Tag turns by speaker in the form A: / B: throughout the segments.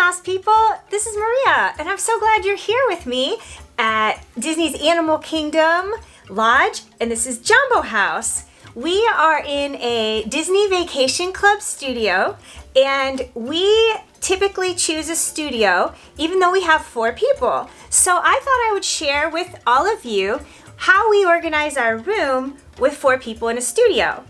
A: House people, this is Maria, and I'm so glad you're here with me at Disney's Animal Kingdom Lodge, and this is Jambo House. We are in a Disney Vacation Club studio, and we typically choose a studio even though we have 4 people. So I thought I would share with all of you how we organize our room with 4 people in a studio.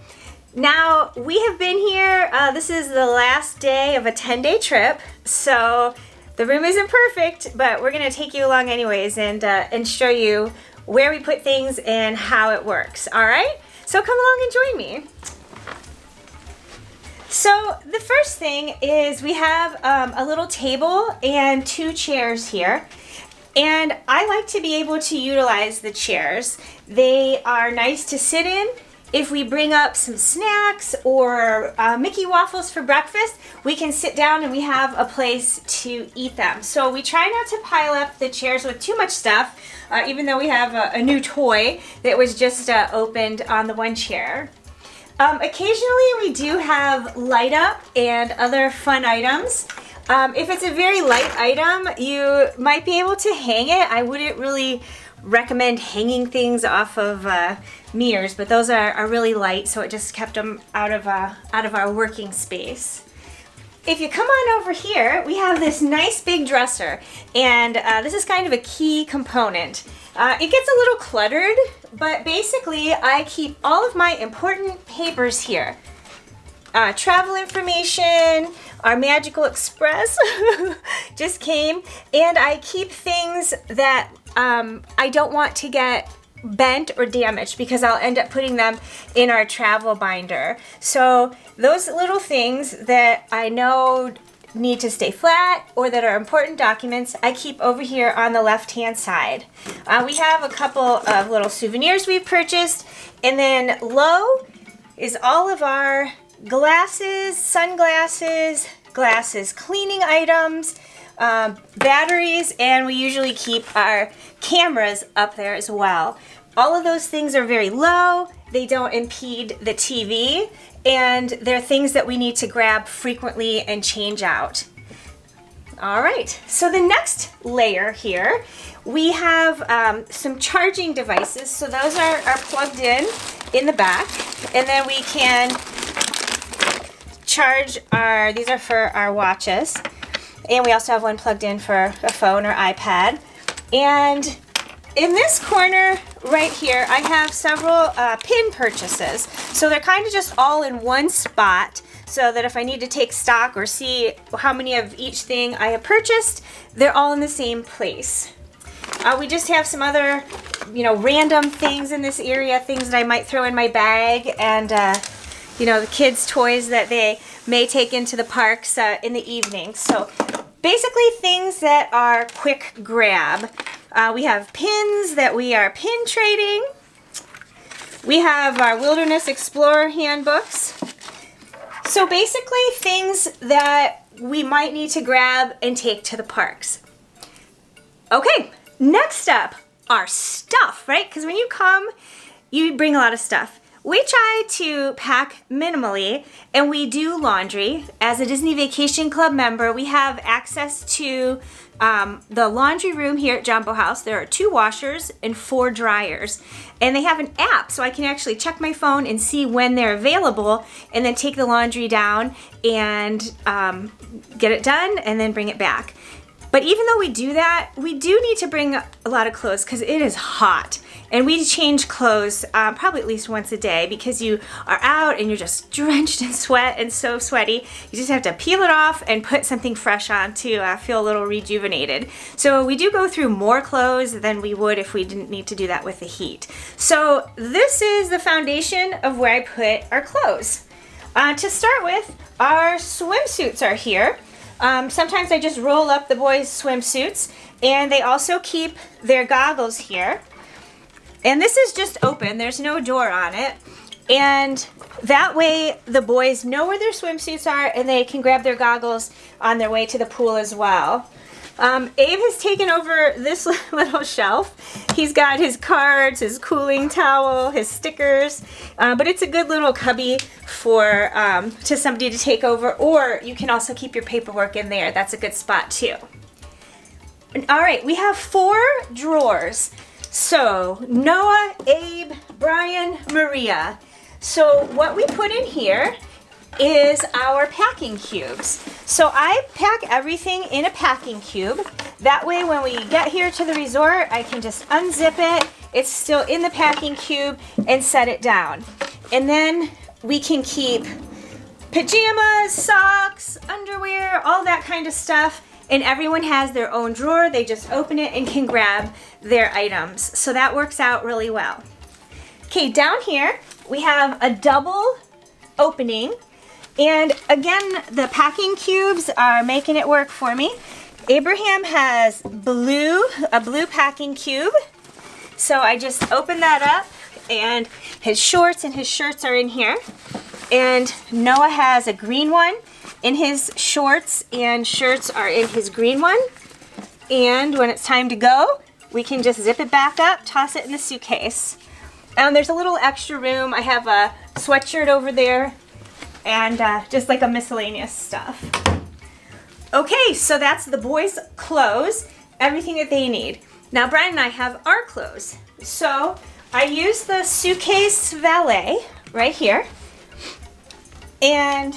A: Now, we have been here, this is the last day of a 10-day trip, so the room isn't perfect, but we're going to take you along anyways and show you where we put things and how it works, all right? So come along and join me. So the first thing is we have a little table and 2 chairs here. And I like to be able to utilize the chairs. They are nice to sit in. If we bring up some snacks or Mickey waffles for breakfast, we can sit down and we have a place to eat them. So we try not to pile up the chairs with too much stuff, even though we have a new toy that was just opened on the one chair. Occasionally we do have light up and other fun items. If it's a very light item, you might be able to hang it. I wouldn't really recommend hanging things off of mirrors, but those are really light, so it just kept them out of our working space. If you come on over here, we have this nice big dresser, and this is kind of a key component. It gets a little cluttered, but basically I keep all of my important papers here. Travel information, our Magical Express just came, and I keep things that I don't want to get bent or damaged because I'll end up putting them in our travel binder. So those little things that I know need to stay flat or that are important documents, I keep over here on the left-hand side. We have a couple of little souvenirs we've purchased, and then low is all of our glasses, sunglasses, glasses cleaning items, batteries, and we usually keep our cameras up there as well. All of those things are very low, they don't impede the TV, and they're things that we need to grab frequently and change out. All right, so the next layer here, we have some charging devices. So those are plugged in the back, and then we can charge these are for our watches. And we also have one plugged in for a phone or iPad. And in this corner right here, I have several pin purchases. So they're kind of just all in one spot, so that if I need to take stock or see how many of each thing I have purchased, they're all in the same place. We just have some other, random things in this area, things that I might throw in my bag, and the kids' toys that they may take into the parks in the evening. So basically things that are quick grab. We have pins that we are pin trading. We have our Wilderness Explorer handbooks. So basically things that we might need to grab and take to the parks. Okay, next up, our stuff, right? Because when you come, you bring a lot of stuff. We try to pack minimally, and we do laundry. As a Disney Vacation Club member, we have access to the laundry room here at Jambo House. There are 2 washers and 4 dryers, and they have an app, so I can actually check my phone and see when they're available, and then take the laundry down and get it done, and then bring it back. But even though we do that, we do need to bring a lot of clothes because it is hot. And we change clothes probably at least once a day because you are out and you're just drenched in sweat and so sweaty. You just have to peel it off and put something fresh on to feel a little rejuvenated. So we do go through more clothes than we would if we didn't need to do that with the heat. So this is the foundation of where I put our clothes. To start with, our swimsuits are here. Sometimes I just roll up the boys' swimsuits, and they also keep their goggles here. And this is just open, there's no door on it. And that way the boys know where their swimsuits are and they can grab their goggles on their way to the pool as well. Abe has taken over this little shelf. He's got his cards, his cooling towel, his stickers, but it's a good little cubby for to somebody to take over, or you can also keep your paperwork in there. That's a good spot too. All right, we have 4 drawers. So Noah, Abe, Brian, Maria. So what we put in here is our packing cubes. So I pack everything in a packing cube. That way when we get here to the resort, I can just unzip it. It's still in the packing cube and set it down. And then we can keep pajamas, socks, underwear, all that kind of stuff. And everyone has their own drawer. They just open it and can grab their items. So that works out really well. Okay, down here we have a double opening. And again, the packing cubes are making it work for me. Abraham has a blue packing cube. So I just open that up and his shorts and his shirts are in here. And Noah has a green one, and his shorts and shirts are in his green one. And when it's time to go, we can just zip it back up, toss it in the suitcase. There's a little extra room. I have a sweatshirt over there and just like a miscellaneous stuff. Okay, so that's the boys' clothes, everything that they need. Now Brian and I have our clothes. So I use the suitcase valet right here. And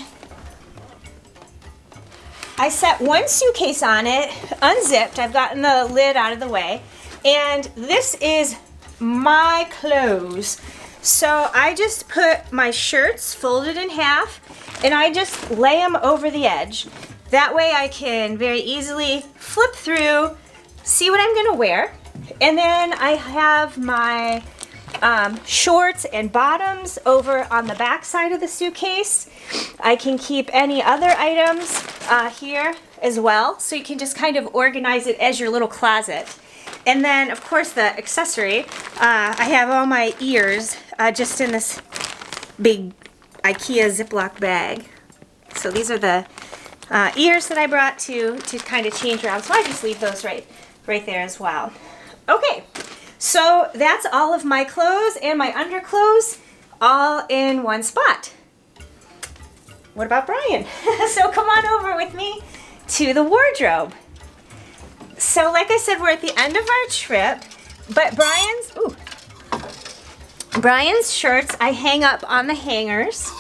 A: I set one suitcase on it, unzipped. I've gotten the lid out of the way. And this is my clothes. So I just put my shirts folded in half and I just lay them over the edge. That way I can very easily flip through, see what I'm gonna wear. And then I have my shorts and bottoms over on the back side of the suitcase. I can keep any other items here as well, so you can just kind of organize it as your little closet. And then of course the accessory, I have all my ears just in this big IKEA Ziploc bag. So these are the ears that I brought to kind of change around, so I just leave those right there as well. Okay. So that's all of my clothes and my underclothes all in one spot. What about Brian? So come on over with me to the wardrobe. So like I said, we're at the end of our trip, but Brian's shirts I hang up on the hangers.